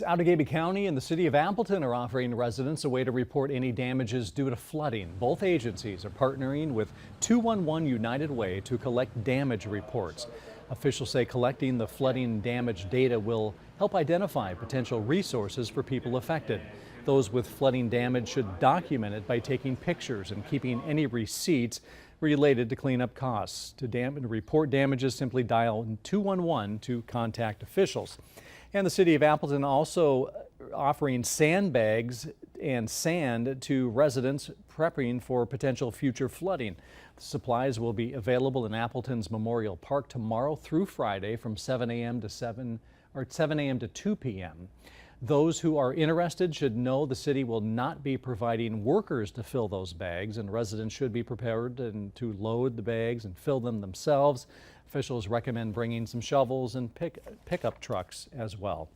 Outagamie County and the city of Appleton are offering residents a way to report any damages due to flooding. Both agencies are partnering with 211 United Way to collect damage reports. Officials say collecting the flooding damage data will help identify potential resources for people affected. Those with flooding damage should document it by taking pictures and keeping any receipts related to cleanup costs. To report damages, simply dial 211 to contact officials. And the city of Appleton also offering sandbags and sand to residents prepping for potential future flooding. The supplies will be available in Appleton's Memorial Park tomorrow through Friday from 7 a.m. to 2 p.m. Those who are interested should know the city will not be providing workers to fill those bags, and residents should be prepared to load the bags and fill them themselves. Officials recommend bringing some shovels and pickup trucks as well.